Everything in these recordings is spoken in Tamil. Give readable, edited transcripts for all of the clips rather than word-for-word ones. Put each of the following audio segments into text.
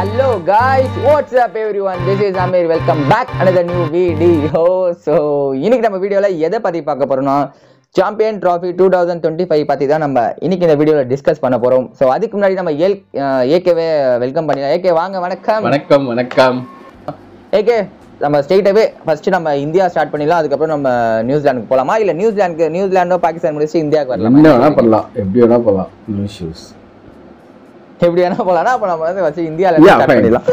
Hello guys, what's up everyone? This is Amir. Welcome back another new video. So இன்னைக்கு நம்ம வீடியோல எதை பத்தி பார்க்க போறோம்னா சாம்பியன் டிராஃபி 2025 பத்தி தான் நம்ம இன்னைக்கு இந்த வீடியோல டிஸ்கஸ் பண்ண போறோம். சோ அதுக்கு முன்னாடி நம்ம ஏகேவே வெல்கம் பண்ணிடலாம். ஏகே வாங்க, வணக்கம். வணக்கம் வணக்கம். ஏகே நம்ம ஸ்ட்ரைட்டாவே ஃபர்ஸ்ட் நம்ம இந்தியா ஸ்டார்ட் பண்ணிடலாம். அதுக்கப்புறம் நம்ம நியூசிலாந்துக்கு போலாமா இல்ல நியூசிலாண்டோ பாகிஸ்தான் முடிச்சு இந்தியாவுக்கு வரலாமா? என்ன வேணா பண்ணலாம், எப்படி வேணா போகலாம், நோ இஷ்யூஸ். எப்படி வேணா போலாம்னா அப்ப நம்ம வந்து வச்சு இந்தியால ஸ்டார்ட் பண்ணிடலாம்.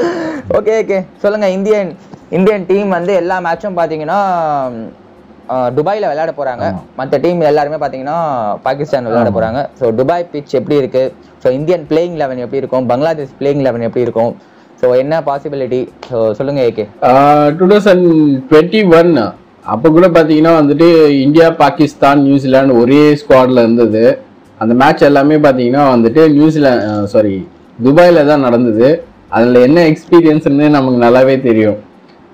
ஓகே ஓகே, சொல்லுங்க. இந்தியன் டீம் வந்து எல்லா மேட்சும் பாத்தீங்கன்னா துபாயில விளையாட போறாங்க. மற்ற டீம் எல்லாருமே பாத்தீங்கன்னா பாகிஸ்தான் விளையாட போறாங்க. ஸோ துபாய் பிட்ச் எப்படி இருக்கு, ஸோ இந்தியன் பிளேயிங் 11 எப்படி இருக்கும், பங்களாதேஷ் பிளேயிங் 11 எப்படி இருக்கும், ஸோ என்ன பாசிபிலிட்டி, ஸோ சொல்லுங்க ஏகே. 2021 அப்போ கூட பாத்தீங்கன்னா வந்துட்டு இந்தியா பாகிஸ்தான் நியூசிலாந்து ஒரே ஸ்குவாட்ல இருந்தது. அந்த மேட்ச் எல்லாமே பார்த்தீங்கன்னா வந்துட்டு துபாயில் தான் நடந்தது. அதில் என்ன எக்ஸ்பீரியன்ஸ்ன்னு நமக்கு நல்லாவே தெரியும்.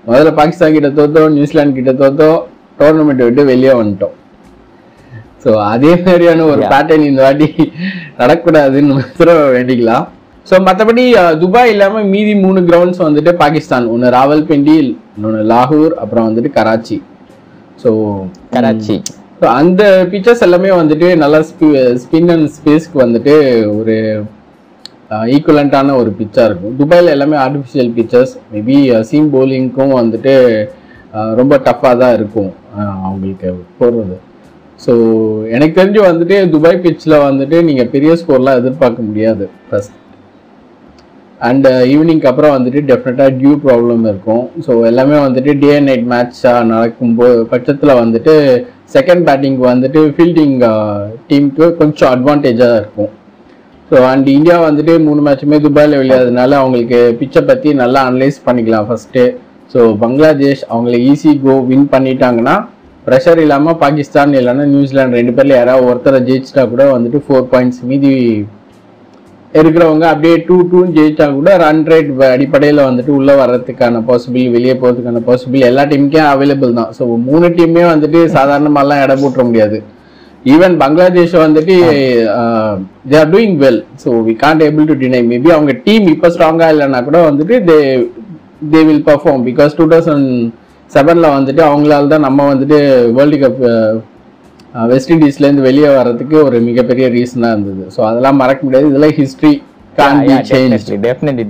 முதல்ல பாகிஸ்தான் கிட்ட தோத்தோம், நியூசிலாந்து கிட்ட தோத்தோம், டோர்னமெண்ட் விட்டு வெளியே வந்துட்டோம். ஸோ அதே மாதிரியான ஒரு பேட்டர்ன் இந்த வாட்டி நடக்கூடாதுன்னு வேண்டிக்கலாம். ஸோ மற்றபடி துபாய் இல்லாமல் மீதி 3 கிரவுண்ட்ஸ் வந்துட்டு பாகிஸ்தான், ஒன்று ராவல்பிண்டி, இன்னொன்று லாகூர், அப்புறம் வந்துட்டு கராச்சி. ஸோ கராச்சி அந்த பிச்சர்ஸ் எல்லாமே வந்துட்டு நல்லா ஸ்பின் அண்ட் ஸ்பேஸ்க்கு வந்துட்டு ஒரு ஈக்குவலண்டான ஒரு பிச்சா இருக்கும். துபாயில் எல்லாமே ஆர்டிஃபிஷியல் பிச்சர்ஸ், மேபி சீம் போலிங்க்கும் வந்துட்டு ரொம்ப டஃப்பாக தான் இருக்கும் அவங்களுக்கு போடுறது. ஸோ எனக்கு தெரிஞ்சு வந்துட்டு துபாய் பிச்சில் வந்துட்டு நீங்கள் பெரிய ஸ்கோர்லாம் எதிர்பார்க்க முடியாது ஃபர்ஸ்ட். அண்ட் ஈவினிங்க்கு அப்புறம் வந்துட்டு டெஃபினட்டாக டியூ ப்ராப்ளம் இருக்கும். ஸோ எல்லாமே வந்துட்டு டே அண்ட் நைட் மேட்சாக நடக்கும்போது பட்சத்தில் வந்துட்டு செகண்ட் பேட்டிங்க்கு வந்துட்டு ஃபீல்டிங் டீமுக்கு கொஞ்சம் அட்வான்டேஜாக இருக்கும். ஸோ அண்ட் இந்தியா வந்துட்டு 3 மேட்சுமே துபாயில் விளையாடுறதுனால அவங்களுக்கு பிச்சை பற்றி நல்லா அனலைஸ் பண்ணிக்கலாம் ஃபஸ்ட்டு. ஸோ பங்களாதேஷ் அவங்களை ஈஸி கோ வின் பண்ணிட்டாங்கன்னா ப்ரெஷர் இல்லாமல் பாகிஸ்தான் இல்லைன்னா நியூசிலாந்து 2 பேரில் யாராவது ஒருத்தரை ஜெயிச்சிட்டா கூட வந்துட்டு 4 பாயிண்ட்ஸ், மீதி இருக்கிறவங்க அப்படியே 2-2 ஜெயிச்சா கூட ரன் ரேட் அடிப்படையில் வந்துட்டு உள்ளே வர்றதுக்கான பாசிபிள், வெளியே போகிறதுக்கான பாசிபிள் எல்லா டீமுக்கே அவைலபிள் தான். ஸோ 3 டீமே வந்துட்டு சாதாரணமாலாம் இடம் போட்டுற முடியாது. ஈவன் பங்களாதேஷ் வந்துட்டு they are doing well. So we can't able to deny. Maybe அவங்க டீம் இப்போ ஸ்ட்ராங்காக இல்லைன்னா கூட வந்துட்டு தே வில் பர்ஃபார்ம். பிகாஸ் 2007 வந்துட்டு அவங்களால தான் நம்ம வந்துட்டு வேர்ல்டு கப் வெஸ்ட் இண்டீஸ்லேருந்து வெளியே வர்றதுக்கு ஒரு மிகப்பெரிய ரீசனாக இருந்தது. ஸோ அதெல்லாம் மறக்க முடியாது. இதெல்லாம் history can't be changed. Definitely.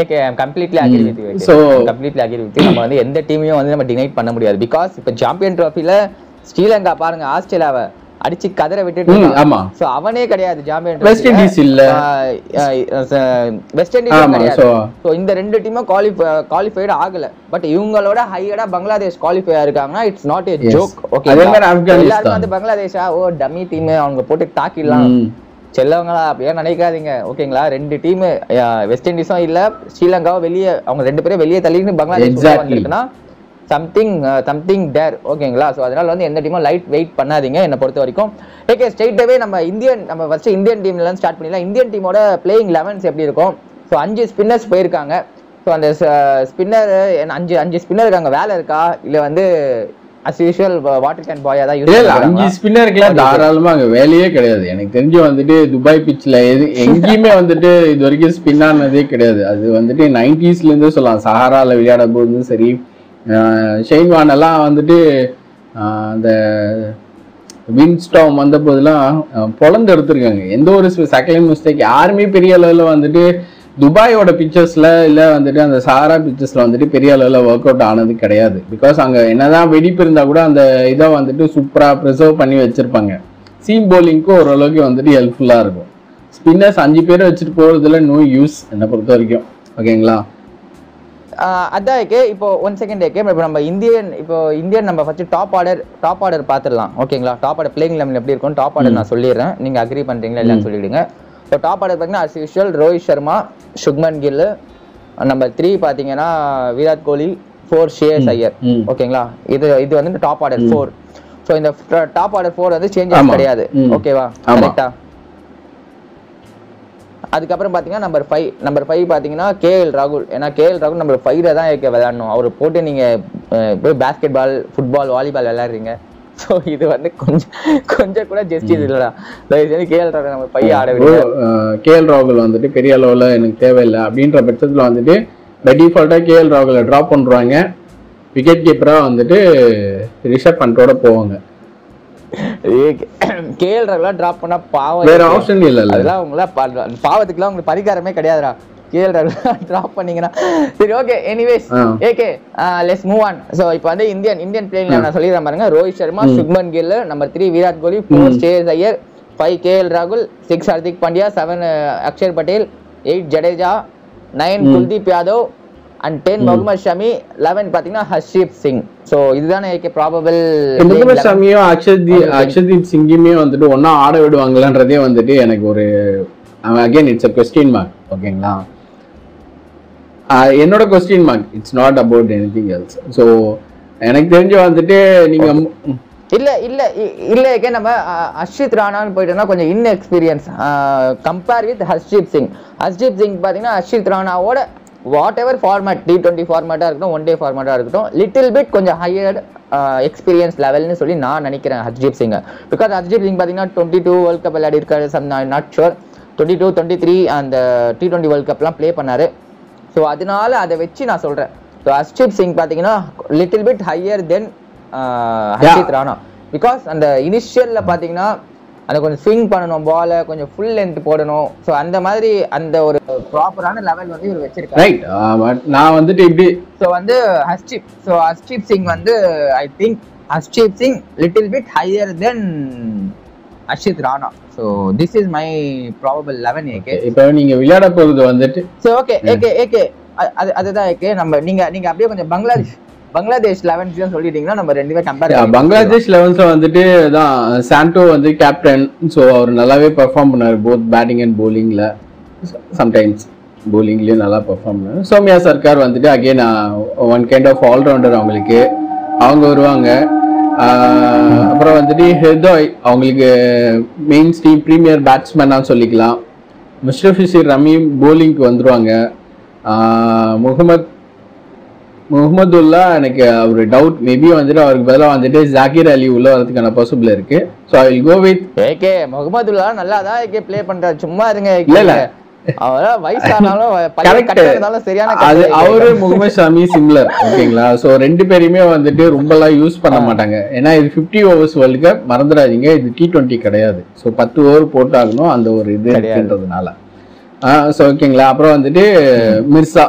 Okay, I am completely agree with you. So completely agree with you. நம்ம வந்து எந்த டீமையும் வந்து நம்ம டினைட் பண்ண முடியாது. பிகாஸ் இப்போ சாம்பியன் ட்ராஃபில ஸ்ரீலங்கா பாருங்க ஆஸ்திரேலியாவை அடிச்சு கதற விட்டுட்டு, ஆமா, சோ அவனே கிடையாது சாம்பியன். வெஸ்ட் இண்டீஸ் இல்ல, வெஸ்ட் இண்டீஸ் கிடையாது. சோ இந்த 2 டீமும் குவாலிஃபைட் ஆகல. பட் இவங்களோட ஹையரா பங்களாதேஷ் குவாலிஃபை ஆயிருக்காங்கன்னா it's not a joke. Okay, அதே மாதிரி ஆப்கானிஸ்தான் எல்லாரும் வந்து பங்களாதேஷா டம்மி டீம் அவங்க போட்டு தாக்கிடலாம் செல்லவங்களா அப்படியே நினைக்காதீங்க. ஓகேங்களா, 2 டீம் வெஸ்ட் இண்டீஸும் இல்ல, ஸ்ரீலங்காவும் வெளியே, அவங்க 2 பேரும் வெளியே தள்ளிட்டு பங்களாதேஷ் வந்துருக்குன்னா சம்திங் தேர். ஓகேங்களா, ஸோ அதனால வந்து எந்த டீமும் லைட் வெயிட் பண்ணாதீங்க என்னை பொறுத்த வரைக்கும். ஓகே, ஸ்ட்ரெயிட்டாவே நம்ம ஃபர்ஸ்ட் இந்தியன் டீம்ல ஸ்டார்ட் பண்ணிடலாம். இந்தியன் டீமோட பிளேயிங் 11 எப்படி இருக்கும்? ஸோ 5 ஸ்பின்னர்ஸ் போயிருக்காங்க. ஸோ அந்த ஸ்பின்னர் 5 ஸ்பின்னருக்கு அங்கே வேலை இருக்கா இல்லை வந்து as usual வாட்டர் கேன் பாயா தான் யூஸ் பண்ணுவாங்க? 5 ஸ்பின்னருக்குலாம் தாராளமா அங்க வேலையே கிடையாது. எனக்கு தெரிஞ்சு வந்துட்டு துபாய் பிட்ச்ல எங்கேயுமே வந்துட்டு இது வரைக்கும் ஸ்பின் ஆனதே கிடையாது. அது வந்துட்டு 90s இருந்தே சொல்லலாம். சஹாரால விளையாட போதும் சரி, ஷெய்ன்வான் எல்லாம் வந்துட்டு அந்த வின்ஸ்டாம் வந்த போதெல்லாம் பொழந்து எடுத்திருக்காங்க. எந்த ஒரு செகண்ட் மிஸ்டேக் யாருமே பெரிய அளவில் வந்துட்டு துபாயோட பிக்சர்ஸ்ல இல்லை வந்துட்டு அந்த சஹாரா பிக்சர்ஸ்ல வந்துட்டு பெரிய அளவில் ஒர்க் அவுட் ஆனது கிடையாது. பிகாஸ் அங்கே என்னதான் வெடிப்பு இருந்தால் கூட அந்த இதை வந்துட்டு சூப்பராக ப்ரிசர்வ் பண்ணி வச்சிருப்பாங்க. சீம் போலிங்க்கும் ஓரளவுக்கு வந்துட்டு ஹெல்ப்ஃபுல்லாக இருக்கும். ஸ்பின்னர்ஸ் 5 பேரை வச்சுட்டு போகிறதுல நோ யூஸ் என்னை பொறுத்த வரைக்கும். ஓகேங்களா, அதான் ஓகே. இப்போ 1 செகண்ட் ஓகே. இப்போ நம்ம இந்தியன் நம்ம ஃபர்ஸ்ட் டாப் ஆர்டர் பார்த்துடலாம். ஓகேங்களா, டாப் ஆர்டர் பிளேயிங் 11 எப்படி இருக்கும் டாப் ஆர்டர் நான் சொல்லிடுறேன், நீங்க அக்ரி பண்றீங்களா இல்லைன்னு சொல்லிடுங்க. ஸோ டாப் ஆர்டர் பார்த்தீங்கன்னா as usual Rohit Sharma, Shubman Gill. Number 3 பார்த்தீங்கன்னா விராட் கோலி, 4 ஷ்ரேயஸ் ஐயர். ஓகேங்களா, இது வந்து டாப் ஆர்டர் 4. ஸோ இந்த டாப் ஆர்டர் 4 வந்து சேஞ்சஸ் கிடையாது. ஓகேவா, கரெக்டா? அதுக்கப்புறம் பார்த்தீங்கன்னா நம்பர் 5 பார்த்தீங்கன்னா கேஎல் ராகுல். ஏன்னா கேஎல் ராகுல் நம்பர் 5 தான் விளையாடணும். அவர் போட்டு நீங்கள் போய் பேஸ்கெட் பால், ஃபுட்பால், வாலிபால் விளையாடுறீங்க. சோ இது வந்து கொஞ்சம் கூட ஜஸ்டிஸ் இல்லடா. கேஎல் ராகுல் நம்ம பையன் ஆட விடுங்க. கேஎல் ராகுல் வந்துட்டு பெரிய அளவுல எனக்கு தேவையில்லை அப்படின்ற பட்சத்துல வந்துட்டு பை டிஃபால்ட்டா கேஎல் ராகுலை டிராப் பண்றாங்க. விக்கெட் கீப்பரா வந்துட்டு ரிஷப் பண்டோட போவாங்க. கேஎல் ராகுலா டிராப் பண்ணா பாவம், வேற ஆப்ஷன் இல்ல. அதெல்லாம் உங்கள பாவத்துக்குலாம் உங்களுக்கு பரிகாரமே கிடையாதுடா. கேஎல் ராகுலா டிராப் பண்ணீங்கன்னா சரி. Okay, anyways okay, let's move on. So இப்போ வந்து இந்தியன் பிளேயிங்ல நான் சொல்லிடுறேன் பாருங்க. ரோஹித் சர்மா, சுப்மன் கில், நம்பர் 3 விராட் கோலி, 4 ஸ்ரேயஸ் ஐயர், 5 கேஎல் ராகுல், 6 ஹர்திக் பாண்டியா, 7 அக்ஷர் பட்டேல், 8 ஜடேஜா, 9 குல்தீப் யாதவ் and 10 முகமது ஷமி, 11 பாத்தீங்கன்னா ஹர்ஷீப் சிங். சோ இதுதானே ப்ராபபிள். முகமது ஷமியும் அக்ஷர்தீப் சிங்குமே வந்துட்டு ஒன்னா ஆட விடுவாங்களான்றதே வந்துட்டு எனக்கு ஒரு again it's a question mark. ஓகேங்களா, என்னோட question mark. It's not about anything else. So எனக்கு தெரிஞ்சு வந்துட்டு நீங்க இல்ல நம்ம ஹர்ஷித் ராணான்னு போயிட்டோம்னா கொஞ்சம் inexperience compare with Arshdeep Singh. Arshdeep Singh பாத்தீங்கன்னா ஹர்ஷித் ராணாவோட வாட் எவர் ஃபார்மேட், T20 ஃபார்மேட்டா இருக்கட்டும், ஒன் டே ஃபார்மேட்டா இருக்கட்டும், லிட்டில் பிட் கொஞ்சம் ஹையர் எக்ஸ்பீரியன்ஸ் லெவல்னு சொல்லி நான் நினைக்கிறேன் ஹர்ஷீப் சிங். பிகாஸ் ஹர்ஷீப் சிங் பாத்தீங்கன்னா 22 வேர்ல்ட் கப் விளையாடி இருக்காரு, சம் நாட் ஷுர், 22, 23 அந்த T20 வேர்ல்ட் கப்லாம் ப்ளே பண்ணாரு. ஸோ அதனால அதை வச்சு நான் சொல்றேன். ஸோ ஹர்ஷீப் சிங் பாத்தீங்கன்னா little bit higher then Harshit Rana. Because அந்த இனிஷியல்ல பாத்தீங்கன்னா அந்த கொஞ்சம் ஸ்விங் பண்ணணும், பாலை கொஞ்சம் ஃபுல் லென்த் போடணும். ஸோ அந்த மாதிரி அந்த ஒரு ப்ராப்பரான லெவல் வந்து இவர் வச்சிருக்காரு. ரைட், நான் வந்துட்டு இப்படி ஸோ வந்து ஹர்ஷீப் சிங் வந்து I think Arshdeep Singh little bit higher then Harshit Rana. So this is my probable 11 AK. இப்போ நீங்க விளையாட போறது வந்துட்டு சரி ஓகே ஏகே அதுதான் ஏகே. நம்ம நீங்க அப்படியே கொஞ்சம் பங்களாதேஷ் 11 தான் சொல்லிட்டீங்கன்னா நம்ம ரெண்டுமே கம்பேர். பங்களாதேஷ் 11 வந்துட்டு தான் சாண்டோ வந்து கேப்டன். ஸோ அவர் நல்லாவே பெர்ஃபார்ம் பண்ணாரு போத் பேட்டிங் அண்ட் போலிங்ல. சம்டைம்ஸ் போலிங்லயும் நல்லா பெர்ஃபார்ம் பண்ணாரு. சௌமியா சர்க்கார் வந்துட்டு again one kind of allrounder, அவங்க வருவாங்க. அப்புறம் வந்துட்டு ஹெர்தாய் அவங்களுக்கு மெயின் ஸ்ட்ரீம் பிரீமியர் பேட்ஸ்மேனா சொல்லிக்கலாம். முஷ்ரஃபிசிர் ரமீம் போலிங்க்கு வந்துருவாங்க. முகமதுல்லா எனக்கு ஒரு டவுட், மேபி வந்துட்டு அவருக்கு பதிலாக வந்துட்டு ஜாகிர் அலி உள்ள வரதுக்கான பாசிபிள் இருக்கு. So I will go with AK. Mahmudullah நல்லா தான் ஏகே ப்ளே பண்றாரு, சும்மா இருங்க. இல்ல அவரா வயசானாலும் சரியான அவரு முகமது ஷமி சிம்லர். ஓகேங்களா, ஸோ ரெண்டு பேருமே வந்துட்டு ரொம்பலாம் யூஸ் பண்ண மாட்டாங்க. ஏன்னா இது 50 ஓவர்ஸ் வேர்ல்டு கப், மறந்துடாதீங்க. இது T20 கிடையாது. ஸோ 10 ஓவர் போட்டாகணும், அந்த ஒரு இது இருக்குன்றதுனால. ஸோ ஓகேங்களா. அப்புறம் வந்துட்டு மிர்சா,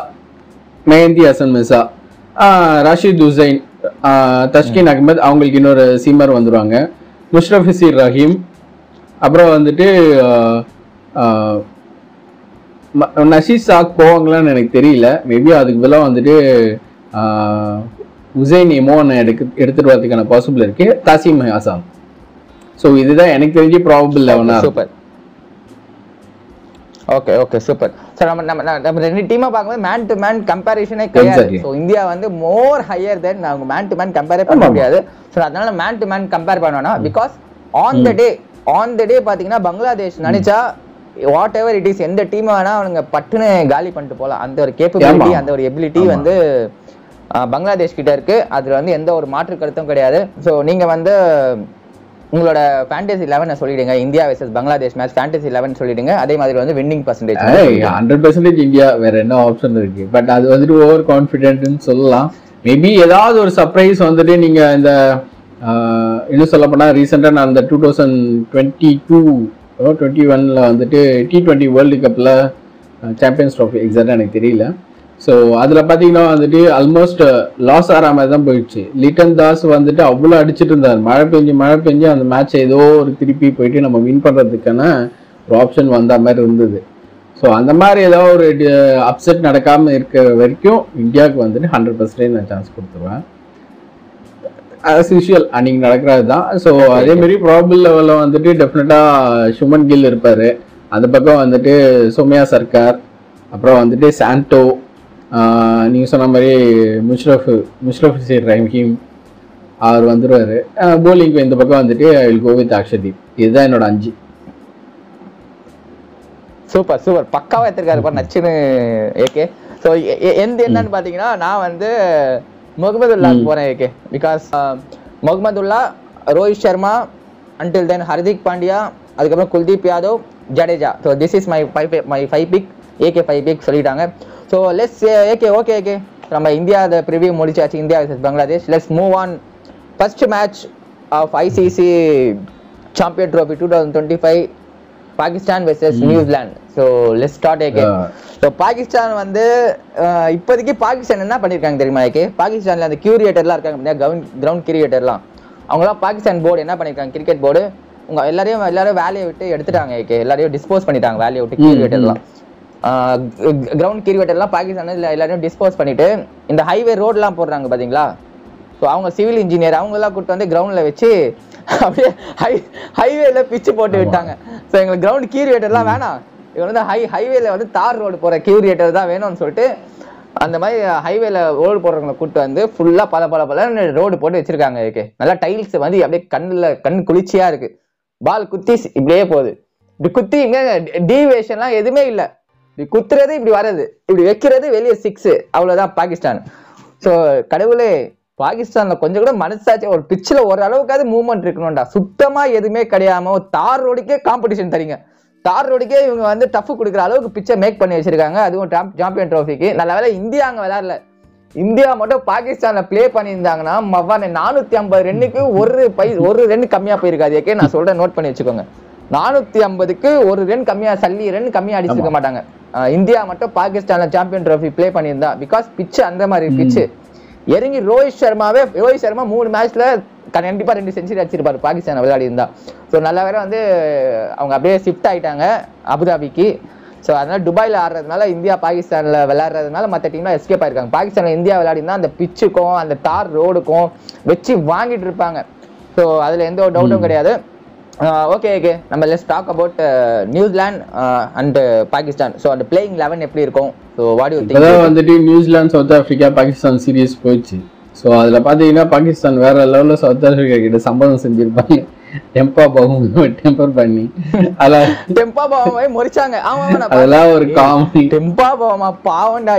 மெஹந்தி ஹசன் மிர்சா, ரஷீத் ஹுசைன், தஷ்கின் அகமது, அவங்களுக்கு இன்னொரு சீமர் வந்துருவாங்க. முஷ்ரஃபிசிர் ரஹீம், அப்புறம் வந்துட்டு நஷீத் சாக் போவாங்களான்னு எனக்கு தெரியல. மேபி அதுக்கு பதிலாக வந்துட்டு ஹுசைன் இமோன் எடுத்துட்டு வரதுக்கான பாசிபிள் இருக்கு. தாசிம் ஹசான். ஸோ இதுதான் எனக்கு தெரிஞ்சு probable 11. Super. Okay super. Sir நம்ம ரெண்டு டீமா பார்க்கும்போது மேன் டு மேன் கம்பேரிஷனே கிடையாது. ஸோ இந்தியா வந்து மோர் ஹையர் தென் அவங்க மேன் டு மேன் கம்பேரே பண்ண முடியாது. ஸோ அதனால மேன் டு மேன் கம்பேர் பண்ணோம்னா பிகாஸ் ஆன் த டே பாத்தீங்கன்னா பங்களாதேஷ் நினைச்சா வாட் எவர் இட் இஸ், எந்த டீம் வேணா அவனுங்க பட்டுன்னு காலி பண்ணிட்டு போகலாம். அந்த ஒரு கேப்பபிலிட்டி, அந்த ஒரு எபிலிட்டி வந்து பங்களாதேஷ் கிட்ட இருக்கு. அதுல வந்து எந்த ஒரு மாற்று கருத்தும் கிடையாது. ஸோ நீங்க வந்து உங்களோட ஃபேண்டசி 11 சொல்லிடுங்க. India versus Bangladesh match fantasy 11 சொல்லிடுங்க. அதே மாதிரி வந்து வின்னிங் பர்சன்டேஜ் 100% இந்தியா, வேற என்ன ஆப்ஷன் இருக்கு. பட் அது வந்துட்டு ஓவர் கான்ஃபிடென்ட்னு சொல்லலாம். மேபி ஏதாவது ஒரு சர்ப்ரைஸ் வந்துட்டு நீங்க இந்த இன்னும் சொல்ல போனா ரீசெண்டா நான் இந்த 2022-21 வந்துட்டு T20 வேர்ல்டு கப்ல சாம்பியன்ஸ் ட்ராஃபி எக்ஸாக்டா எனக்கு தெரியல. ஸோ அதில் பார்த்தீங்கன்னா வந்துட்டு ஆல்மோஸ்ட் லாஸ் ஆகிற மாதிரி தான் போயிடுச்சு. லிட்டன் தாஸ் வந்துட்டு அவ்வளோ அடிச்சுட்டு இருந்தார். மழை பெஞ்சு அந்த மேட்ச் ஏதோ ஒரு திருப்பி போயிட்டு நம்ம வின் பண்ணுறதுக்கான ஒரு ஆப்ஷன் வந்த மாதிரி இருந்தது. ஸோ அந்த மாதிரி ஏதாவது ஒரு அப்செட் நடக்காமல் இருக்க வரைக்கும் இந்தியாவுக்கு வந்துட்டு 100% நான் சான்ஸ் கொடுத்துருவேன். ஆஸ் யூஷுவல் அன்னைக்கு நடக்கிறது தான். ஸோ அதேமாரி ப்ராபபிள் லெவலில் வந்துட்டு டெஃபினட்டாக சுமன் கில் இருப்பார். அந்த பக்கம் வந்துட்டு சௌமியா சர்க்கார், அப்புறம் வந்துட்டு சாண்டோ, நீங்கள் சொன்ன மாதிரி முஷ்ரஃபிசிர் ரஹீம் அவர் வந்துடுவார். போலிங்க்கு இந்த பக்கம் வந்துட்டு ஐ வில் கோ வித் அக்ஷதீப். இதுதான் என்னோட 5. சூப்பர் பக்காவா எடுத்திருக்காரு நச்சுன்னு ஏகே. ஸோ என்னன்னு பார்த்தீங்கன்னா நான் வந்து முகமதுல்லா போறேன் AK. Because Mahmudullah Rohit Sharma, until then Hardik Pandya, அதுக்கப்புறம் Kuldeep Yadav, Jadeja. So this is my five pick. AK 5 pick சொல்லிட்டாங்க. ஸோ லெட்ஸ் ஓகே நம்ம இந்தியா ப்ரிவியூ முடிச்சாச்சு. India vs Bangladesh. Let's move on. First match of ICC champion trophy 2025, Pakistan versus New Zealand. So let's start AK. So Pakistan வந்து இப்போதைக்கு பாகிஸ்தான் என்ன பண்ணியிருக்காங்க தெரியுமா ஏகே? பாகிஸ்தானில் அந்த கியூரியேட்டர்லாம் இருக்காங்க, கிரவுண்ட் கியூரியேட்டர்லாம், அவங்களாம் பாகிஸ்தான் போர்டு என்ன பண்ணியிருக்காங்க, கிரிக்கெட் போர்டு எல்லாரும் வேலையை விட்டு எடுத்துட்டாங்க ஏகே. எல்லாரையும் டிஸ்போஸ் பண்ணிட்டாங்க வேலையை விட்டு. கியூரியேட்டர்லாம் கிரவுண்ட் கிரிக்கெட்டர்லாம் பாகிஸ்தான் எல்லாரையும் டிஸ்போஸ் பண்ணிட்டு இந்த ஹைவே ரோட்லாம் போடுறாங்க பாத்தீங்களா? ஸோ அவங்க சிவில் இன்ஜினியர் அவங்கெல்லாம் கூப்பிட்டு வந்து கிரவுண்ட்ல வச்சு அப்படியே ஹைவேல பிச்சு போட்டு விட்டாங்க. ஸோ எங்களுக்கு கிரவுண்ட் கியூரியேட்டர்லாம் வேணாம், இவங்க வந்து ஹைவேல வந்து தார் ரோடு போற கியூரியேட்டர் தான் வேணும்னு சொல்லிட்டு அந்த மாதிரி ஹைவேல ரோடு போடுறவங்களை கூப்பிட்டு வந்து ஃபுல்லா பல ரோடு போட்டு வச்சிருக்காங்க. ஓகே, நல்லா டைல்ஸ் வந்து அப்படியே கண் குளிர்ச்சியா இருக்கு. பால் குத்தி இப்படியே போகுது. இப்படி குத்தி இங்க டீவியேஷன்லாம் எதுவுமே இல்லை. இப்படி குத்துறது, இப்படி வர்றது, இப்படி வைக்கிறது, வெளியே 6, அவ்வளவுதான் பாகிஸ்தான். ஸோ கடவுளே, பாகிஸ்தான்ல கொஞ்சம் கூட மனசாச்சு, ஒரு பிச்சில் ஒரு அளவுக்காவது மூவ்மெண்ட் இருக்கணும்டா. சுத்தமா எதுவுமே கிடையாம ஒரு தார் ரோடுக்கே காம்படிஷன் தரீங்க. தார் ரோடுக்கே இவங்க வந்து டஃப் கொடுக்குற அளவுக்கு பிச்சை மேக் பண்ணி வச்சிருக்காங்க. அதுவும் சாம்பியன் ட்ரோஃபிக்கு. நல்ல வேலை இந்தியா அங்க விளையாடல. இந்தியா மட்டும் பாகிஸ்தான்ல பிளே பண்ணியிருந்தாங்கன்னா 450 ரன்னுக்கு ஒரு ரன் கம்மியா போயிருக்காது. ஏகே நான் சொல்றேன், நோட் பண்ணி வச்சுக்கோங்க. 450க்கு ஒரு ரன் கம்மியா, சல்லி ரன் கம்மியா அடிச்சிருக்க மாட்டாங்க. இந்தியா மட்டும் பாகிஸ்தான்ல சாம்பியன் ட்ரோஃபி பிளே பண்ணியிருந்தா. பிகாஸ் பிச்சு அந்த மாதிரி பிச்சு இறங்கி ரோஹித் சர்மா 3 மேட்ச்ல கண்டிப்பா 2 செஞ்சுரி அடிச்சிருப்பாரு பாகிஸ்தான் விளையாடி இருந்தா. ஸோ நல்ல வேற வந்து அவங்க அப்படியே ஷிஃப்ட் ஆயிட்டாங்க அபுதாபிக்கு. ஸோ அதனால துபாயில ஆடுறதுனால, இந்தியா பாகிஸ்தான்ல விளையாடுறதுனால மற்ற டீம்லாம் எஸ்கேப் ஆயிருக்காங்க. பாகிஸ்தான்ல இந்தியா விளையாடினா அந்த பிச்சுக்கும் அந்த தார் ரோடுக்கும் வச்சு வாங்கிட்டு இருப்பாங்க. ஸோ அதுல எந்த ஒரு டவுட்டும் கிடையாது. ஓகே நம்ம let's talk about New Zealand and Pakistan. So அந்த பிளேயிங் 11 எப்படி இருக்கும்? So what you think? அதான் வந்துட்டு New Zealand south Africa Pakistan series போயிடுச்சு. ஸோ அதுல பாத்தீங்கன்னா பாகிஸ்தான் வேற லெவலில் சவுத் ஆப்பிரிக்கா கிட்ட சம்பவம் செஞ்சிருப்பாங்க. டெம்பா பாவம் டெம்பர் பண்ணி டெம்பா பாவமே முறிச்சாங்க. அதெல்லாம் ஒரு காமெடி. டெம்பா பாவமா பாவண்டா,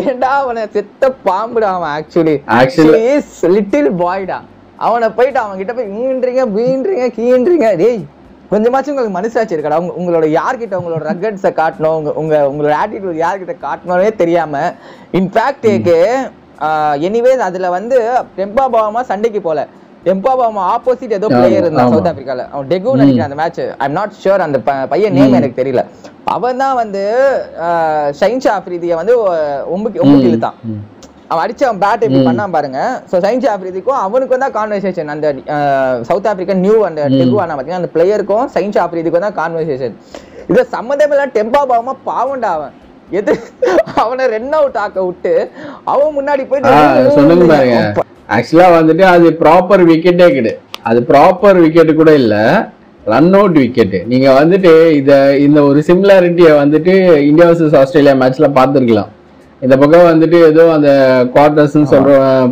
ஏண்டா அவனை செத்த பாம்புடா அவன். ஆக்சுவலி இஸ் லிட்டில் பாய்டா. அவனை போயிட்டு அவங்க கிட்ட போய் கீன்றீங்க. டேய், கொஞ்சமாச்சும் உங்களுக்கு மனசாட்சி இருக்கடா. உங்களோட யார்கிட்ட உங்களோட ரக்கட்ஸை காட்டணும், உங்களோட ஆட்டிடியூட் யார்கிட்ட காட்டணும்னே தெரியாம. இன்ஃபேக்ட் எனிவேஸ் அதுல வந்து டெம்பா பாவமா சண்டைக்கு போல. டெம்பா பாவமா ஆப்போசிட் ஏதோ பிளேயர் இருந்தான் சவுத் ஆப்பிரிக்கால. அவன் டெகு நினைக்கிறேன் அந்த match. I am not sure, அந்த பையன் நேம் எனக்கு தெரியல. அவன் தான் வந்து ஷைன்ஷா அஃப்ரிதியை வந்து ஒம்புக்கு இழுத்தான். அவன் அடிச்சு அவன் பேட் இப்படி பண்ணா பாருங்க. ஸோ ஷைன்ஷா அஃப்ரிதிக்கும் அவனுக்கும் தான் கான்வர்சேஷன். அந்த சவுத் ஆப்பிரிக்கன் நியூ அந்த டெகு ஆனா பாத்தீங்கன்னா அந்த பிளேயருக்கும் ஷைன்ஷா அஃப்ரிதிக்கும் தான் கான்வர்சேஷன். இது சம்மந்தமே இல்லை. டெம்பா பாவமா பாவண்டா அவன். அவனை ரன் அவுட் ஆக்க விட்டு அவன் முன்னாடி போயிட்டு சொல்லுங்க பாருங்க. ஆக்சுவலா வந்துட்டு அது ப்ராப்பர் விக்கெட்டே கிடையாது. அது ப்ராப்பர் விக்கெட் கூட இல்ல, ரன் அவுட் விக்கெட். நீங்க வந்துட்டு இந்த ஒரு சிமிலாரிட்டியை வந்துட்டு இந்தியா வர்சஸ் ஆஸ்திரேலியா மேட்ச்ல பார்த்துருக்கலாம். இந்த பக்கம் வந்துட்டு ஏதோ அந்த குவார்டர்ஸ்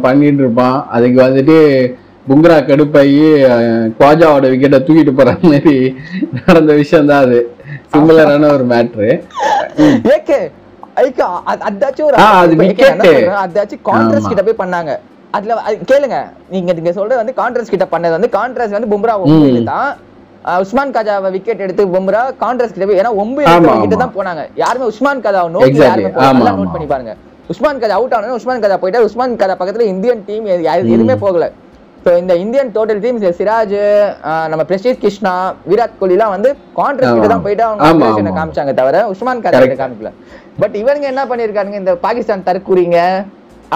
பண்ணிட்டு இருப்பான். அதுக்கு வந்துட்டு பும்ரா கடுப்பாயி குவாஜாவோட விக்கெட்டை தூக்கிட்டு போற மாதிரி நடந்த விஷயம் தான் அது. சிமிலரான ஒரு மேட்ரு. கான்ட்ராஸ்ட் கிட்ட போய் பண்ணாங்க. அதுல கேளுங்க, நீங்க சொல்றது வந்து கான்ட்ராஸ்ட் கிட்ட பண்ணது வந்து கான்ட்ராஸ்ட் வந்து பும்ரா தான். உஸ்மான் கஜாவை விக்கெட் எடுத்து பும்ரா கான்ட்ராஸ்ட் கிட்ட போய், ஏன்னா 9 விக்கெட் தான் போனாங்க. யாருமே உஸ்மான் கஜாவை நோக்கி யாருமே நோட் பண்ணி பாருங்க. உஸ்மான் கஜா அவுட் ஆனது, உஸ்மான் கஜா போயிட்டாரு. உஸ்மான் கஜா பக்கத்துல இந்தியன் டீம் எதுவுமே போகல. ஸோ இந்த இந்தியன் டோட்டல் டீம் சிராஜ், நம்ம பிரசித் கிருஷ்ணா, விராட் கோலி எல்லாம் வந்து கான்ட்ராஸ்ட் கிட்ட தான் போயிட்டு அவங்க காமிச்சாங்க, தவிர உஸ்மான் கஜா கிட்ட காமிக்கல. பட் இவனுங்க என்ன பண்ணிருக்காங்க, இந்த பாகிஸ்தான் தற்கூறிங்க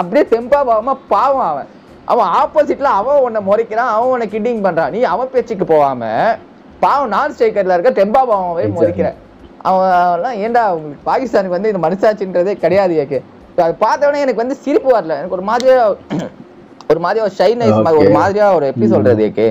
அப்படியே தெம்பா பாவமா பாவம். அவன் ஆப்போசிட்ல அவன் உன்னை முறைக்கிறான், அவன் உன்னை கிட்டிங் பண்றான். நீ அவன் பேச்சுக்கு போகாம பாவம் நான் ஸ்ட்ரைக்கர்ல இருக்க தெம்பா பாவமாவே முறைக்கிற. அவன் ஏன்டா உங்களுக்கு பாகிஸ்தானுக்கு வந்து இந்த மனசாட்சின்றதே கிடையாது. ஏக்கு அதை பார்த்தவொடனே எனக்கு வந்து சிரிப்பு வரல. எனக்கு ஒரு மாதிரியா ஒரு ஷைனஸ், ஒரு மாதிரியா ஒரு எப்படி சொல்றது, ஏக்கு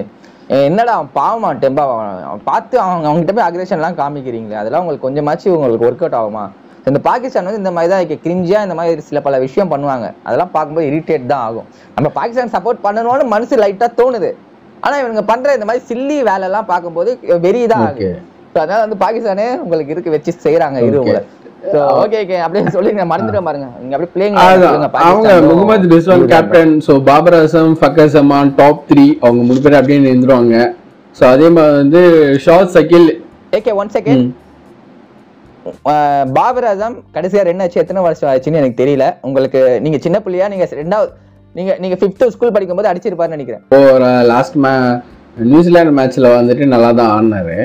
என்னடா அவன் பாவமா டெம்பா அவன் பார்த்து அவங்ககிட்ட போய் அக்ரேஷன் எல்லாம் காமிக்கிறீங்களே, அதெல்லாம் உங்களுக்கு கொஞ்சமாச்சு உங்களுக்கு ஒர்க் அவுட் ஆகுமா? இந்த பாகிஸ்தான் வந்து இந்த மாதிரி தான் கிரிஞ்சியா இந்த மாதிரி சில பல விஷயம் பண்ணுவாங்க. அதெல்லாம் பார்க்கும்போது இரிட்டேட் தான் ஆகும். நம்ம பாகிஸ்தான் சப்போர்ட் பண்ணணும்னு மனசு லைட்டா தோணுது. ஆனா இவங்க பண்ற இந்த மாதிரி சில்லி வேலை எல்லாம் பார்க்கும்போது வெறிதான் ஆகுது. அதனால வந்து பாகிஸ்தானே உங்களுக்கு இருக்கு வச்சு செய்யறாங்க. இது உங்களை சோ ஓகே ஓகே அப்படியே சொல்லுங்க, மறந்துட்டேன் பாருங்க. நீங்க அப்படியே பிளேயிங் அவங்க Mohammad Rizwan captain, so Babar Azam, Fakhar Zaman top 3 அவங்க 3 பேர் அப்படியே நின்றுவாங்க. சோ அதே மாதிரி வந்து ஷாத் சகில். Okay 1 second. பாபர் அசம் கடைசியா ரன் ஆச்சு எத்தனை வருஷம் ஆச்சுன்னு எனக்கு தெரியல. உங்களுக்கு நீங்க சின்ன பிள்ளையா, நீங்க ரெண்டாவது நீங்க 5th ஸ்கூல் படிக்கும்போது அடிச்சிருப்பாருன்னு நினைக்கிறேன். இப்போ லாஸ்ட் நியூசிலாந்து மேட்ச்ல வந்துட்டு நல்லா தான் ஆடினாரு.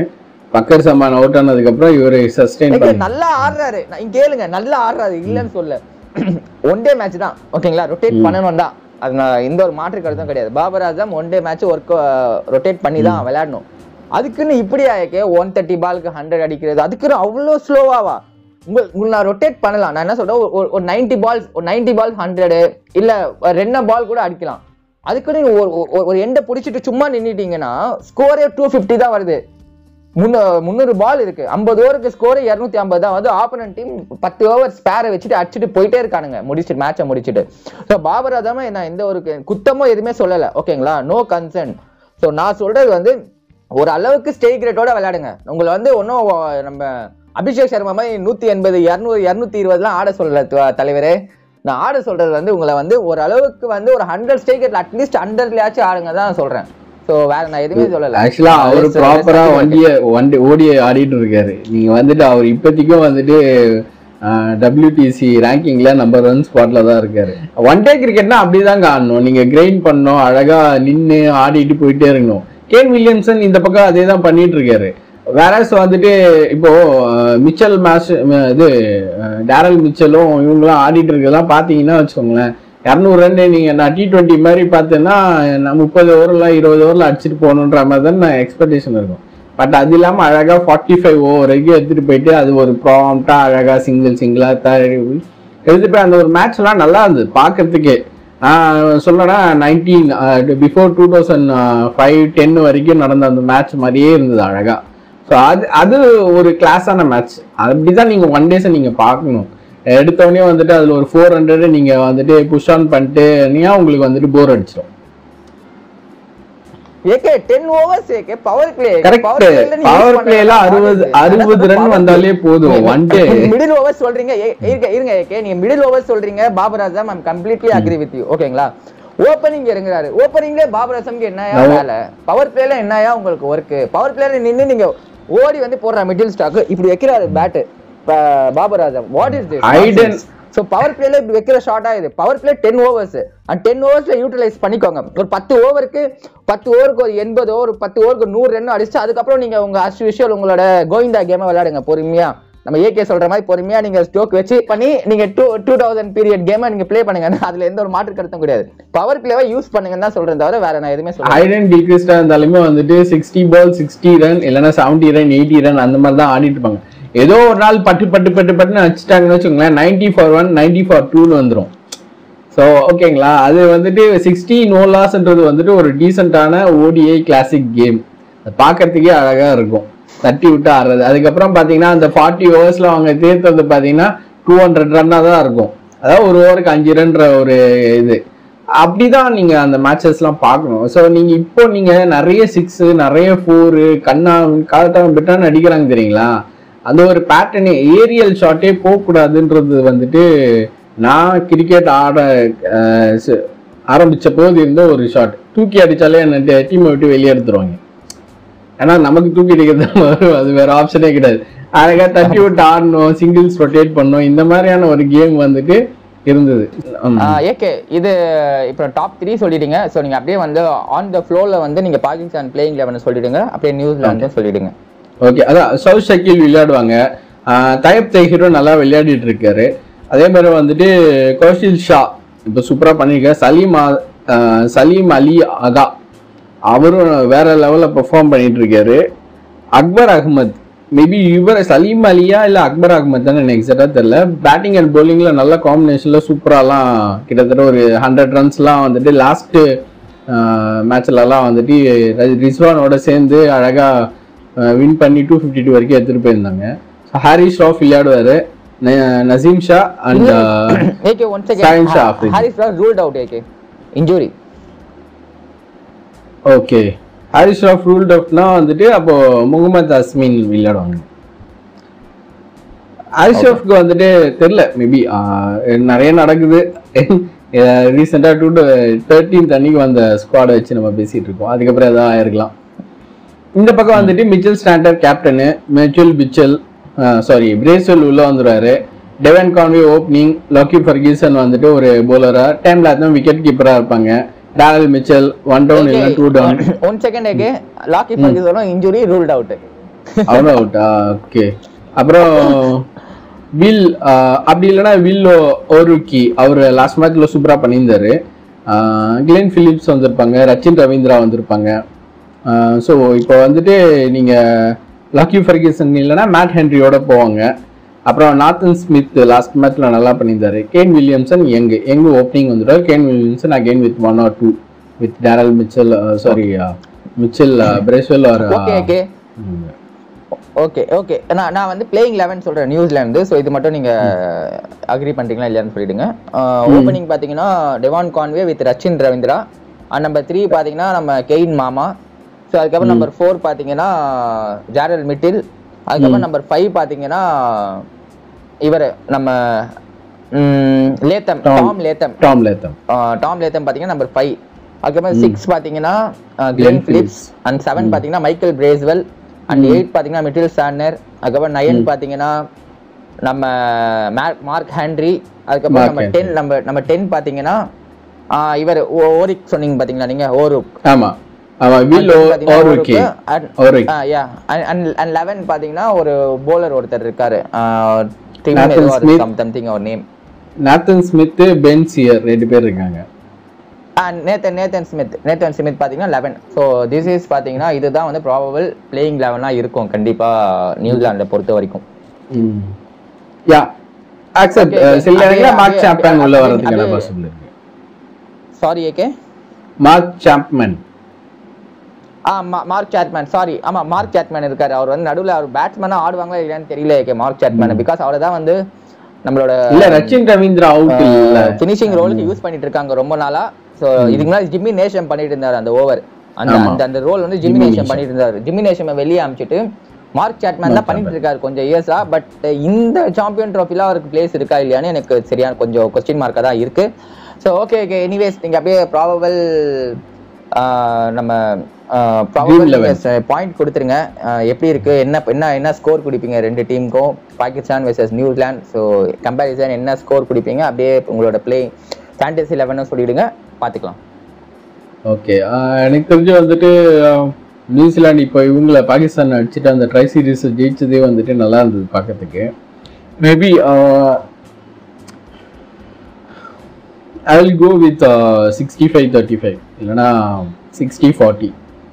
ஃபக்கர் ஜமான் அவுட் ஆனதுக்கு அப்புறம் இவரு சஸ்டெயின் பண்ணி நல்லா ஆடுறாரு. நான் கேளுங்க, நல்லா ஆடுறாரு இல்லன்னு சொல்ல. ஒன் டே மேட்ச் தான் ஓகேங்களா, ரொட்டேட் பண்ணணும் தான், அது நான் எந்த ஒரு மாற்று கருத்தும் கிடையாது. Babar Azam one day match work rotate பண்ணி தான் விளையாடணும். அதுக்குன்னு இப்படி ஆயிக்கே 130 பாலுக்கு 100 அடிக்கிறது, அதுக்குன்னு அவ்வளோ ஸ்லோவாவா? உங்களுக்கு நான் ரொட்டேட் பண்ணலாம். நான் என்ன சொல்றேன், ஒரு 90 பால் 100 இல்ல 2 பால் கூட அடிக்கலாம். அதுக்குன்னு ஒரு எண்டை பிடிச்சிட்டு சும்மா நின்னுட்டீங்கன்னா ஸ்கோரே 250 தான் வருது. 300 பால் இருக்கு, 50 ஓவருக்கு ஸ்கோர் 250 தான் வந்து. ஆப்போனன்ட் டீம் 10 ஓவர் ஸ்பேரை வச்சுட்டு அடிச்சுட்டு போயிட்டே இருக்கானுங்க முடிச்சுட்டு மேட்சை முடிச்சுட்டு. ஸோ பாபர் அதாம நான் எந்த ஒரு குத்தமோ எதுவுமே சொல்லலை ஓகேங்களா, நோ கன்சர்ன். ஸோ நான் சொல்றது வந்து ஒரு அளவுக்கு ஸ்டே கிரேட்டோட விளையாடுங்க. உங்களை வந்து ஒன்றும் நம்ம அபிஷேக் சர்மா மாதிரி 180 200 220 ஆட சொல்லல தலைவரே. நான் ஆட சொல்றது வந்து உங்களை வந்து ஒரு அளவுக்கு வந்து ஒரு 100 ஸ்டே கிரேட்ல அட்லீஸ்ட் 100லயாச்சும் ஆடுங்க தான் சொல்றேன். சோ வேற நான் எதுவுமே சொல்லல. ஆக்சுவலா அவர் ப்ராப்பரா ஓடி ஆடிட்டு இருக்காரு. நீங்க வந்துட்டு அவர் இப்போதைக்கும் வந்துட்டு WTC ரேங்கிங்ல நம்பர் 1 ஸ்பாட்ல தான் இருக்காரு. ஒன் டே கிரிக்கெட்னா அப்படிதாங்க ஆடணும். நீங்க கிரைண்ட் பண்ணணும், அழகா நின்று ஆடிட்டு போயிட்டே இருக்கணும். கேன் வில்லியம்சன் இந்த பக்கம் அதே தான் பண்ணிட்டு இருக்காரு. வேற வந்துட்டு இப்போ மிச்சல் இது டேரல் மிச்சலும் இவங்கெல்லாம் ஆடிட்டு இருக்கிறதெல்லாம் பாத்தீங்கன்னா வச்சுக்கோங்களேன், 200 ரன் நீங்க நான் T20 மாதிரி பார்த்தேன்னா 30 ஓவர்ல 20 ஓவர்ல அடிச்சுட்டு போகணுன்ற மாதிரி தான் நான் எக்ஸ்பெக்டேஷன் இருக்கும். பட் அது இல்லாம அழகா 45 ஓவர் வரைக்கும் எடுத்துட்டு போயிட்டு அது ஒரு ப்ராம்ப்டா அழகா சிங்கிளா எடுத்துட்டு போய் அந்த ஒரு மேட்ச் எல்லாம் நல்லா இருந்தது பாக்குறதுக்கே. சொல்லனா 19 பிஃபோர் 2005-10 வரைக்கும் நடந்த அந்த மேட்ச் மாதிரியே இருந்தது அழகா. ஸோ அது ஒரு கிளாஸான மேட்ச். அப்படிதான் நீங்க ஒன் டேஸை நீங்க பார்க்கணும். எடுத்தோடனே வந்துட்டு அதுல ஒரு 400 நீங்க வந்துட்டு புஷ் ஆன் பண்ணிட்டு உங்களுக்கு வந்துட்டு போர் அடிச்சிடும். AK 10 overs AK power play power பிளேல 60 ரன் வந்தாலே போதும் ஒன் டே. மிடில் ஓவர் சொல்றீங்க, இருங்க ஏகே, நீங்க மிடில் ஓவர் சொல்றீங்க. பாபர் அசம் ஐ அம் கம்ப்ளீட்லி அக்ரி வித் யூ ஓகேங்களா. ஓப்பனிங் இறங்குறாரு, ஓப்பனிங்ல பாபர் அசம்க்கு என்னயா வேலை? பவர் பிளேல என்னயா உங்களுக்கு ஒர்க்? பவர் பிளேல நின்னு நீங்க ஓடி வந்து போடுற மிடில் ஸ்டாக் இப்படி வைக்கிறாரு bat Babar Azam. What is this? So power பிளேல இப்படி வைக்கிற ஷார்ட் ஆகுது. பவர் பிளே 10 ஓவர்ஸ் அண்ட் 10 ஓவர்ஸ்ல யூட்டிலைஸ் பண்ணிக்கோங்க. ஒரு 10 ஓவருக்கு ஒரு 80 ஓவர், 10 ஓவருக்கு 100 ரன் அடிச்சு அதுக்கப்புறம் நீங்க உங்க அஸ் யூஷுவல் உங்களோட கோவிந்தா கேமை விளையாடுங்க பொறுமையா. நம்ம ஏகே சொல்ற மாதிரி பொறுமையா நீங்க ஸ்டோக் வச்சு பண்ணி நீங்க 2000 பீரியட் கேமை நீங்க பிளே பண்ணுங்க. அதுல எந்த ஒரு மாற்று கருத்தும் கிடையாது. பவர் பிளேவை யூஸ் பண்ணுங்கன்னு தான் சொல்றேன், தவிர வேற நான் எதுவுமே சொல்றேன். ஐடன் டிக்ரிஸ்டா இருந்தாலுமே வந்துட்டு 60 பால் 60 ரன் இல்லைன்னா 70 ரன் 80 ரன் அந்த மாதிரி தான் ஆடிட்டு இருப்பாங்க. ஏதோ ஒரு நாள் பட்டுன்னு வச்சுட்டாங்கன்னு வச்சுக்கோங்களேன், 90 for 1 90 for 2 வந்துடும். ஸோ ஓகேங்களா, அது வந்துட்டு 60 no lossன்றது வந்துட்டு ஒரு டீசென்டான ODI கிளாசிக் கேம். அது பார்க்கறதுக்கே அழகா இருக்கும், தட்டி விட்டு ஆடுறது. அதுக்கப்புறம் பார்த்தீங்கன்னா அந்த 40 ஓவர்ஸ்ல அவங்க தேர்த்தது பார்த்தீங்கன்னா 200 ரன்னாக தான் இருக்கும். அதாவது ஒரு ஓவருக்கு 5 ரன்ற ஒரு இது. அப்படிதான் நீங்க அந்த மேட்சஸ்லாம் பார்க்கணும். ஸோ நீங்க நிறைய 6 நிறைய 4 காட்டாம பிட்டான்னு அடிக்கிறாங்க தெரியுங்களா. அந்த ஒரு பேட்டர்னே ஏரியல் ஷாட்டே போகக்கூடாதுன்றது வந்துட்டு நான் கிரிக்கெட் ஆட ஆரம்பிச்ச போது இருந்த ஒரு ஷாட். தூக்கி அடிச்சாலே என்ன டீமை விட்டு வெளியே எடுத்துருவாங்க. ஏன்னா நமக்கு தூக்கி அடிக்கிறது அது வேற ஆப்ஷனே கிடையாது. அழகா தட்டி விட்டு ஆடணும், சிங்கிள்ஸ் ரொட்டேட் பண்ணணும், இந்த மாதிரியான ஒரு கேம் வந்துட்டு இருந்தது. ஏகே இது இப்போ டாப் 3 சொல்லிடுங்க. ஸோ நீங்க அப்படியே வந்து ஆன் த ஃப்ளோர்ல வந்து நீங்க பாகிஸ்தான் பிளேயிங் 11 சொல்லிடுங்க, அப்படியே நியூசிலாந்து சொல்லிடுங்க. ஓகே, அதான் சவுத் ஷக்கீல் விளையாடுவாங்க. தயப் தஹீரோ நல்லா விளையாடிட்டு இருக்காரு. அதே மாதிரி வந்துட்டு கௌஷில் ஷா இப்போ சூப்பரா பண்ணிருக்காரு. சலீம் அலி அகா அவரும் வேற லெவல்ல பெர்ஃபார்ம் பண்ணிட்டு இருக்காரு. அக்பர் அகமது மேபி இவர் சலீம் அலியா இல்ல அக்பர் அகமது தான் எனக்கு எக்ஸாக்டா தெரியல. பேட்டிங் அண்ட் பவுலிங்ல நல்ல காம்பினேஷன்ல சூப்பராலாம் கிட்டத்தட்ட ஒரு 100 ரன்ஸ்லாம் வந்துட்டு லாஸ்ட் மேட்ச்லலாம் வந்துட்டு ரிஸ்வானோட சேர்ந்து அழகா வின் பண்ணி 252 வரைக்கும் எடுத்துட்டு போயிருந்தாங்க. ஹாரிஸ் ராஃப் விளையாடுவாரு, Naseem Shah and AK one second Haris Rauf ruled out AK injury. Okay, Haris Rauf ruled அவுட்னா வந்துட்டு அப்போ முகமது அஸ்மின் விளையாடுவாங்க. ஆஷிஃப்க்கு வந்துட்டு தெரியல, மேபி நிறைய நடக்குது. ரீசெண்டா 13 அன்னைக்கு வந்த ஸ்குவாடை வச்சு நம்ம பேசிட்டு இருக்கோம், அதுக்கப்புறம் எதாவது ஆயிருக்கலாம். இந்த பக்கம் வந்துட்டு மிச்சல் ஸ்டாண்டர் கேப்டனு, பிரேஸ்வெல் உள்ள வந்துருவாரு. டெவன் கான்வே ஓப்பனிங், லாக்கி ஃபர்கியூசன் வந்துட்டு ஒரு போலரா, டைம்ல அதான் விக்கெட் கீப்பரா இருப்பாங்க. டாரல் மிச்சல் 1 down இல்ல 2 down. 1 second AK Lockie Ferguson injury ruled out. அவன் அவுட்டா? ஓகே. அப்புறம் வில் அப்படி இல்லைன்னா வில்லோ ஓருக்கி, அவர் லாஸ்ட் மேட்ச்ல சூப்பரா பண்ணியிருந்தாரு. கிளென் பிலிப்ஸ் வந்திருப்பாங்க, ரச்சின் ரவீந்திரா வந்திருப்பாங்க. ஸோ இப்போ வந்துட்டு நீங்க லாக்கி ஃபர்கியூசன் இல்லைன்னா மேட் ஹென்ரியோட போவாங்க. அப்புறம் நாத்தன் ஸ்மித் லாஸ்ட் மேட்ச்ல நல்லா பண்ணியிருந்தாரு. கேன் வில்லியம்சன் எங்க ஓப்பனிங் வந்துட்டார். Kane Williamson again with 1 or 2 with Daryl Mitchell, Mitchell Bracewell or okay. நான் வந்து பிளேயிங் 11 சொல்றேன் நியூசிலாந்து. ஸோ இது மட்டும் நீங்க அக்ரி பண்றீங்களா இல்லையான்னு சொல்லிடுங்க. ஓப்பனிங் பாத்தீங்கன்னா Devon Conway with Rachin Ravindra. Number 3 பாத்தீங்கன்னா நம்ம கெயின் மாமா. ஸோ அதுக்கப்புறம் நம்பர் 4 பாத்தீங்கன்னா ஜாரல் மிட்டில். அதுக்கப்புறம் நம்பர் 5 பாத்தீங்கன்னா இவர் நம்ம டாம் லேத்தம் பாத்தீங்கன்னா நம்பர் 5. அதுக்கப்புறம் 6 பாத்தீங்கன்னா கிளென் பிலிப்ஸ். அண்ட் 7 பாத்தீங்கன்னா மைக்கேல் பிரேஸ்வெல். அண்ட் 8 பாத்தீங்கன்னா மிட்டில் சாண்டர். அதுக்கப்புறம் 9 பாத்தீங்கன்னா நம்ம மார்க் ஹென்ரி. அதுக்கப்புறம் நம்ம 10 பாத்தீங்கன்னா இவர் ஓரிக் சொன்னீங்க பாத்தீங்களா நீங்க, ஓருக். ஆமா வில் ஓருக்கி. அண்ட் 11 பாத்தீங்கன்னா ஒரு போலர் ஒருத்தர் இருக்காரு, சம்திங் அவர் name. Nathan Smith, Ben Sears 2 பேர் இருக்காங்க. நேத்தன் ஸ்மித் பாத்தீங்கன்னா 11. ஸோ திஸ் இஸ் பாத்தீங்கன்னா இதுதான் வந்து ப்ராபபிள் பிளேயிங் 11 இருக்கும் கண்டிப்பா நியூசிலாண்டை பொறுத்த வரைக்கும். யா அக்செப்ட். சில நேரங்கள்ல மார்க் சாப்மேன் உள்ள வரதுக்கான பாசிபிள் இருக்கு. Sorry AK, mark Chapman. Mark Chapman, sorry. ஆமா மார்க் சாப்மேன் இருக்காரு. அவர் வந்து நடுவுல அவர் பேட்ஸ்மேனா ஆடுவாங்களா இல்லையான்னு தெரியல ஏகே மார்க் சாப்மேன். பிகாஸ் அவரை தான் வந்து நம்மளோட இல்ல ரச்சின் ரவீந்திரா அவுட் இல்ல ஃபினிஷிங் ரோலுக்கு யூஸ் பண்ணிட்டு இருக்காங்க ரொம்ப நாளா. சோ இதுக்கு முன்னாடி ஜிம்மி நேஷம் பண்ணிட்டு இருந்தாரு அந்த ஓவர், அந்த ரோல் வந்து ஜிம்மி நேஷம் பண்ணிட்டு இருந்தாரு. ஜிம்மி நேஷம் வெளியே அமிச்சிட்டு மார்க் சாப்மேன் தான் பண்ணிட்டு இருக்காரு கொஞ்சம் இயர்ஸா. பட் இந்த சாம்பியன் ட்ராஃபில அவருக்கு பிளேஸ் இருக்கா இல்லையான்னு எனக்கு சரியான கொஞ்சம் கொஸ்டின் மார்க்கா தான் இருக்கு. ஸோ ஓகே எனிவேஸ் நீங்க அப்படியே ப்ராபபிள் நம்ம பாயிண்ட் கொடுத்துருங்க. எப்படி இருக்கு, என்ன ஸ்கோர் குடிப்பீங்க 2 டீமுக்கும், Pakistan versus New Zealand. So comparison என்ன ஸ்கோர் குடிப்பீங்க, அப்படியே உங்களோட பிளே ஃபேண்டசி 11 சொல்லிடுங்க, பார்த்துக்கலாம். ஓகே, எனக்கு தெரிஞ்சு வந்துட்டு நியூசிலாந்து இப்போ இவங்கள பாகிஸ்தான் அடிச்சுட்டு அந்த ட்ரை சீரீஸ் ஜெயிச்சதே வந்துட்டு நல்லா இருந்தது பார்க்கறதுக்கு. Maybe I will go with 65-35 இல்லைன்னா 60-40.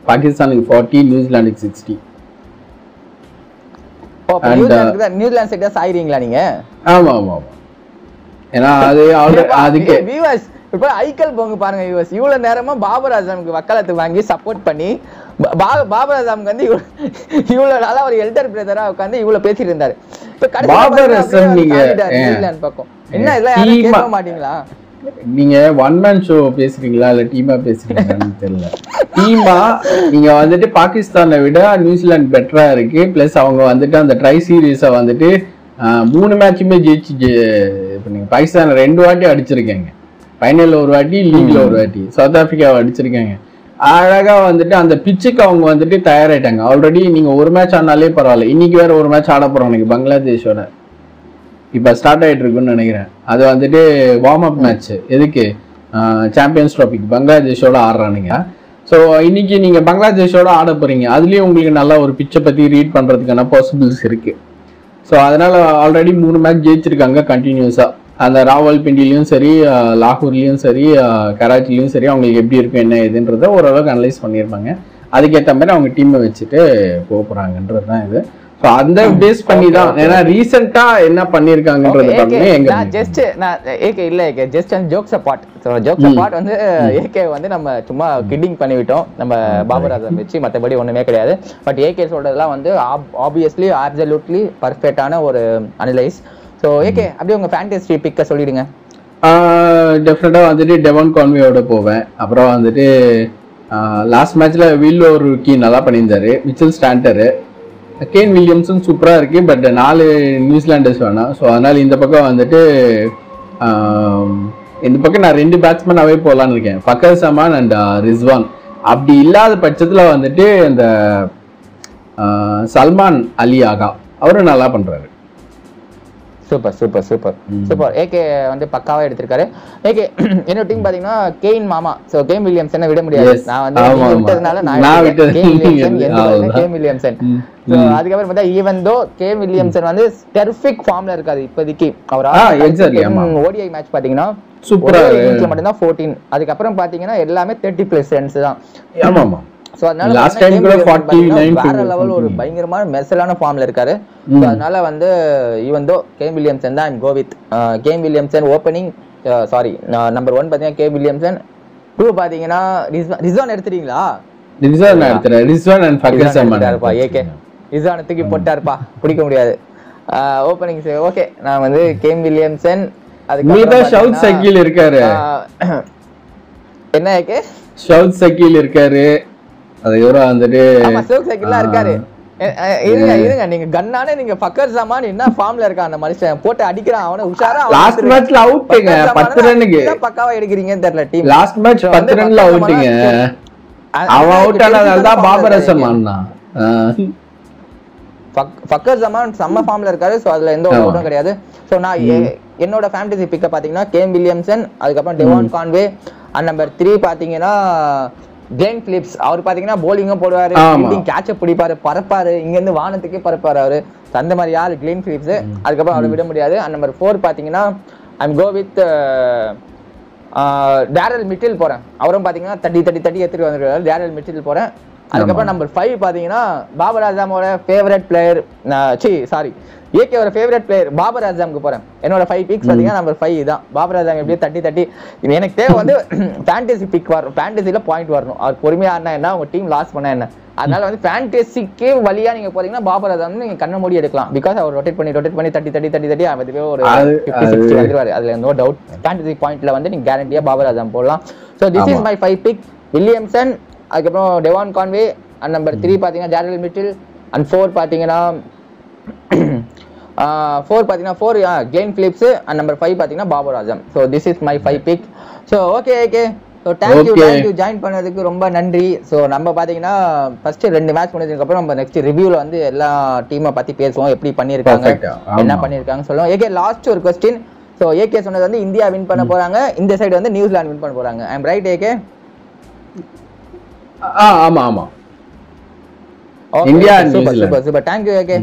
பாகிஸ்தானுக்கு 40, நியூசிலாந்துக்கு 60. நியூசிலாந்து சைடு தான் சாயிரீங்களா நீங்க? ஆமா ஆமா ஆமா. ஏன்னா அது அதுக்கு வியூவர்ஸ் இப்போ ஐக்கல் போங்க பாருங்க வியூவர்ஸ், இவ்வளவு நேரமா பாபர் ஆசம்க்கு வக்காலத்து வாங்கி சப்போர்ட் பண்ணி பாபர் ஆசம்க்கு வந்து இவ்வளவு நாளா ஒரு எல்டர் பிரதரா உட்கார்ந்து இவ்வளவு பேசிட்டு இருந்தாரு. இப்ப பாபர் ஆசம் நீங்க நியூசிலாந்து பக்கம் என்ன இதெல்லாம் யாரும் கேட்க மாட்டீங்களா? நீங்க ஒன் மேன் ஷோ பேசுறீங்களா இல்ல டீமா பேசுறீங்களான்னு தெரியல. டீமா நீங்க வந்துட்டு பாகிஸ்தானை விட நியூசிலாந்து பெட்டரா இருக்கு. பிளஸ் அவங்க வந்துட்டு அந்த ட்ரை சீரீஸை வந்துட்டு 3 மேட்சுமே ஜெயிச்சு நீங்க பாகிஸ்தான் 2 வாட்டி அடிச்சிருக்காங்க. ஃபைனல்ல ஒரு வாட்டி, லீக்ல ஒரு வாட்டி, சவுத் ஆப்பிரிக்காவை அடிச்சிருக்காங்க. அழகா வந்துட்டு அந்த பிச்சுக்கு அவங்க வந்துட்டு தயாராயிட்டாங்க ஆல்ரெடி. நீங்க ஒரு மேட்ச் ஆனாலே பரவாயில்ல. இன்னைக்கு வேற ஒரு மேட்ச் ஆட போறோம் எனக்கு பங்களாதேஷோட, இப்ப ஸ்டார்ட் ஆயிட்டு இருக்குன்னு நினைக்கிறேன். அது வந்துட்டு வார்ம் அப் மேட்ச். எதுக்கு? சாம்பியன்ஸ் ட்ராஃபிக்கு பங்களாதேஷோட ஆடுறானுங்க. ஸோ இன்னைக்கு நீங்க பங்களாதேஷோட ஆட போறீங்க. அதுலயும் உங்களுக்கு நல்லா ஒரு பிச்சை பத்தி ரீட் பண்றதுக்கான பாசிபிலிட்டிஸ் இருக்கு. ஸோ அதனால ஆல்ரெடி 3 மேட்ச் ஜெயிச்சிருக்காங்க கண்டினியூஸா. அந்த ராவல்பிண்டிலையும் சரி, லாகூர்லயும் சரி, கராச்சிலையும் சரி, அவங்களுக்கு எப்படி இருக்கும் என்ன ஏதுன்றத ஓரளவுக்கு அனலைஸ் பண்ணியிருப்பாங்க. அதுக்கேற்ற மாதிரி அவங்க டீமை வச்சுட்டு போக போறாங்கன்றது தான் இது. சோ அந்த பேஸ் பண்ணி தான். ஏன்னா ரீசன்ட்டா என்ன பண்ணிருக்காங்கன்றது பாருங்க. எங்க ஜஸ்ட் நான் ஏகே இல்ல AK just and jokes abort. So jokes abort வந்து ஏகே வந்து நம்ம சும்மா கிட்டிங் பண்ணிவிட்டோம் நம்ம பாபர் ஆசம் வச்சு, மத்தபடி ஒண்ணுமே கிடையாது. பட் ஏகே சொல்றதெல்லாம் வந்து ஆப்வியஸ்லி அப்சல்யூட்லி பர்ஃபெக்ட்டான ஒரு அனலைஸ். சோ ஏகே அப்படியே உங்க ஃபேண்டசி பிக்க சொல்லிடுங்க. டெஃபினட்டா வந்துட்டு டெவான் கான்வேயோட போவேன். அப்புறம் வந்துட்டு லாஸ்ட் மேட்ச்ல வில் ஓருக்கி நல்லா பண்ணியிருந்தாரு. மிச்சல் ஸ்டாண்டரு கேன் வில்லியம்ஸும் சூப்பரா இருக்கு. பட் 4 நியூசிலாண்டர்ஸ் வேணாம். ஸோ அதனால இந்த பக்கம் வந்துட்டு இந்த பக்கம் நான் 2 பேட்ஸ்மேனாவே போகலான்னு இருக்கேன், ஃபக்கர் ஜமான் அண்ட் ரிஸ்வான். அப்படி இல்லாத பட்சத்துல வந்துட்டு இந்த சல்மான் அலி ஆகா அவரும் நல்லா பண்றாரு. Super super super super. AK வந்து பக்காவா எடுத்திருக்காரு. ஏகே என்னோட டீம் பாத்தீங்கன்னா கெயின் மாமா. சோ கேம் வில்லியம்சனை விட முடியாது. நான் வந்து விட்டதுனால கேம் வில்லியம்சன். அதுக்கப்புறம் பார்த்தா ஈவன் தோ கேம் வில்லியம்சன் வந்து டெர்ஃபிக் ஃபார்ம்ல இருக்காது இப்போதைக்கு. அவர் ஓடிஐ மேட்ச் பாத்தீங்கன்னா சூப்பரா மட்டும் தான் 14. அதுக்கப்புறம் பாத்தீங்கன்னா எல்லாமே 30+ ரன்ஸ் தான். ஆமா ஆமா. சோ அதனால லாஸ்ட் டைம் கூட 49 வேற லெவல் ஒரு பயங்கரமான மெர்சலான ஃபார்ம்ல இருக்காரு. சோ அதனால வந்து ஈவன் தோ கேம் வில்லியம்சன் தான் I'm go with Kane Williamson opening. Sorry number 1 பாத்தீங்கன்னா கேம் வில்லியம்சன். 2 பாத்தீங்கன்னா ரிஸ்வான் எடுத்துறீங்களா? ரிஸ்வான் எடுத்துறேன். ரிஸ்வான் அண்ட் ஃபக்கர் ஜமான் இருப்பா. ஏகே ரிஸ்வான் தூக்கி போட்டாருப்பா, பிடிக்க முடியாது. ஓபனிங் ஓகே நான் வந்து கேம் வில்லியம்சன். அதுக்கு மீதா ஷவுத் சக்கீல் இருக்காரு. என்ன ஏகே ஷவுத் சக்கீல் இருக்காரு. அதுக்கப்புறம் வந்துட்டு இருக்காரு. இருங்க நீங்க கண்ணானே நீங்க ஃபக்கர் ஜமான் என்ன ஃபார்ம்ல இருக்கான் அந்த மனுஷன், போட்டு அடிக்கிறான் அவன உஷாரா. லாஸ்ட் மேட்ச்ல அவுட்ங்க 10 ரன்னுக்கு பக்காவா எடுக்கிறீங்கன்னு தெரியல டீம். Last match 10 ரன்ல அவுட்ங்க. அவன் அவுட் ஆனதால தான் பாபர் அசம் ஆனா. ஃபக்கர் ஜமான் செம்ம ஃபார்ம்ல இருக்காரு. சோ அதுல எந்த ஒரு அவுட்டும் கிடையாது. சோ நான் என்னோட ஃபேண்டசி பிக்க பாத்தீங்கன்னா கேம் வில்லியம்சன், அதுக்கப்புறம் டெவான் கான்வே, அண்ட் நம்பர் 3 பாத்தீங்கன்னா கிளென் பிலிப்ஸ். அவர் பாத்தீங்கன்னா போலிங்கும் போடுவாரு, ஃபீல்டிங் கேட்ச பிடிப்பாரு, பறப்பாரு, இங்க இருந்து வானத்துக்கே பறப்பாரு அவரு. அந்த மாதிரி யாரு கிளென் பிலிப்ஸ். அதுக்கப்புறம் அவரை விட முடியாது. அண்ட் நம்பர் 4 பாத்தீங்கன்னா ஐம் கோ வித் டேரல் மிட்டில் போறேன். அவரும் பாத்தீங்கன்னா தட்டி எடுத்துட்டு வந்துருக்காரு. டேரல் மிட்டில் போறேன். அதுக்கப்புறம் நம்பர் 5 பாத்தீங்கன்னா பாபர் அசாமோட ஃபேவரட் பிளேயர், சாரி ஏகேவோட ஃபேவரட் பிளேயர் பாபர் அசாமுக்கு போறேன். என்னோட 5 பிக்ஸ் பாத்தீங்கன்னா நம்பர் 5 தான். பாபர் அசாம் எப்படியே தட்டி எனக்கு தேவை வந்து ஃபேண்டசி பிக் வரும், ஃபேண்டசில பாயிண்ட் வரணும். அவர் பொறுமையா ஆடினா என்ன, உங்க டீம் லாஸ் பண்ணா என்ன. அதனால வந்து ஃபேண்டசிக்கு வழியா நீங்க போறீங்கன்னா பாபர் அசாம் நீங்க கண்ண மூடி எடுக்கலாம். பிகாஸ் அவர் ரொட்டேட் பண்ணி தட்டி அதுவே ஒரு 50-60 வந்துருவாரு. அதுல நோ டவுட். ஃபேண்டசி பாயிண்ட்ல வந்து நீங்க கேரண்டியா பாபர் அசாம் போடலாம். So this is my 5 pick. Williamson, அதுக்கப்புறம் டெவான் கான்வே, அண்ட் நம்பர் 3 பாத்தீங்கன்னா டேரல் மிட்டில், அண்ட் 4 பாத்தீங்கன்னா 4 கிளென் பிலிப்ஸ், அண்ட் நம்பர் 5 பாத்தீங்கன்னா Babar Azam. So this is my 5 pick. So okay so thank you join பண்ணதுக்கு ரொம்ப நன்றி. ஸோ நம்ம பாத்தீங்கன்னா ஃபர்ஸ்ட் 2 மேட்ச் முடிஞ்சதுக்கு அப்புறம் நம்ம நெக்ஸ்ட் ரிவ்யூல வந்து எல்லா டீமை பத்தி பேசுவோம், எப்படி பண்ணிருக்காங்க, என்ன பண்ணிருக்காங்க சொல்லுவோம். ஏகே லாஸ்ட் ஒரு கொஸ்டின். ஸோ ஏகே சொன்னது வந்து இந்தியா வின் பண்ண போறாங்க, இந்த சைடு வந்து நியூசிலாந்து வின் பண்ண போறாங்க. ஐ அம் ரைட் ஏகே? ஆமா இந்தியா. சூப்பர். Thank you AK.